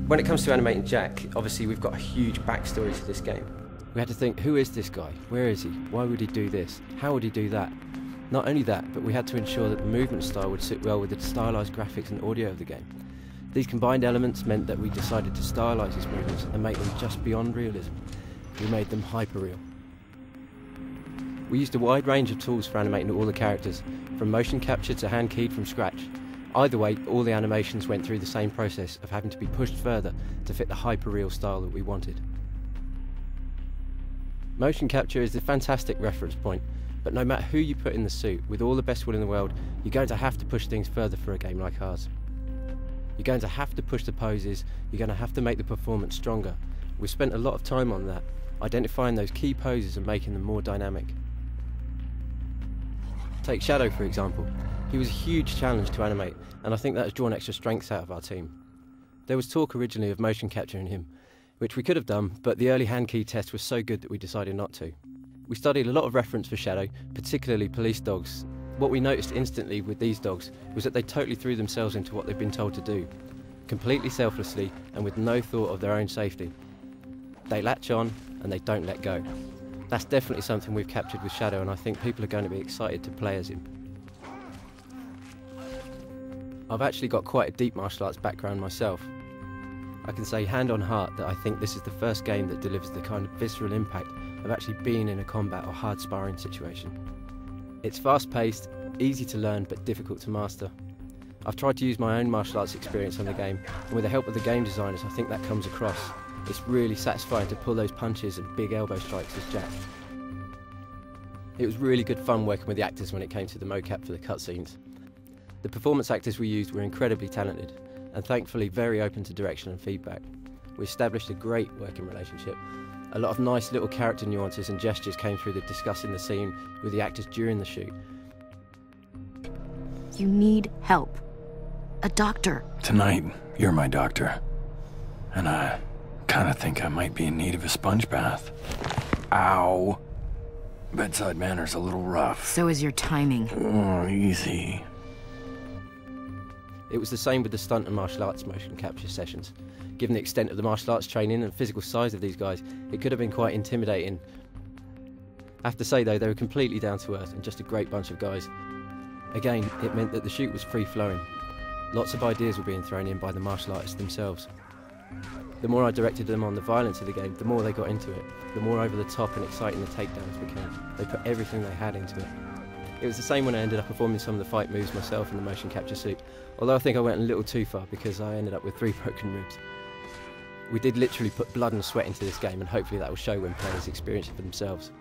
When it comes to animating Jack, obviously we've got a huge backstory to this game. We had to think, who is this guy? Where is he? Why would he do this? How would he do that? Not only that, but we had to ensure that the movement style would sit well with the stylised graphics and audio of the game. These combined elements meant that we decided to stylise his movements and make them just beyond realism. We made them hyper-real. We used a wide range of tools for animating all the characters, from motion capture to hand-keyed from scratch. Either way, all the animations went through the same process of having to be pushed further to fit the hyper-real style that we wanted. Motion capture is a fantastic reference point, but no matter who you put in the suit, with all the best will in the world, you're going to have to push things further for a game like ours. You're going to have to push the poses, you're going to have to make the performance stronger. We've spent a lot of time on that, identifying those key poses and making them more dynamic. Take Shadow for example. He was a huge challenge to animate, and I think that has drawn extra strengths out of our team. There was talk originally of motion capturing him, which we could have done, but the early hand key test was so good that we decided not to. We studied a lot of reference for Shadow, particularly police dogs. What we noticed instantly with these dogs was that they totally threw themselves into what they've been told to do, completely selflessly and with no thought of their own safety. They latch on and they don't let go. That's definitely something we've captured with Shadow, and I think people are going to be excited to play as him. I've actually got quite a deep martial arts background myself. I can say hand on heart that I think this is the first game that delivers the kind of visceral impact of actually being in a combat or hard sparring situation. It's fast-paced, easy to learn but difficult to master. I've tried to use my own martial arts experience on the game, and with the help of the game designers I think that comes across. It's really satisfying to pull those punches and big elbow strikes as Jack. It was really good fun working with the actors when it came to the mocap for the cutscenes. The performance actors we used were incredibly talented, and thankfully very open to direction and feedback. We established a great working relationship. A lot of nice little character nuances and gestures came through the discussing the scene with the actors during the shoot. You need help. A doctor. Tonight, you're my doctor. And I kinda think I might be in need of a sponge bath. Ow. Bedside manner's a little rough. So is your timing. Oh, easy. It was the same with the stunt and martial arts motion capture sessions. Given the extent of the martial arts training and physical size of these guys, it could have been quite intimidating. I have to say though, they were completely down to earth and just a great bunch of guys. Again, it meant that the shoot was free-flowing. Lots of ideas were being thrown in by the martial artists themselves. The more I directed them on the violence of the game, the more they got into it. The more over the top and exciting the takedowns became. They put everything they had into it. It was the same when I ended up performing some of the fight moves myself in the motion capture suit, although I think I went a little too far because I ended up with 3 broken ribs. We did literally put blood and sweat into this game, and hopefully that will show when players experience it for themselves.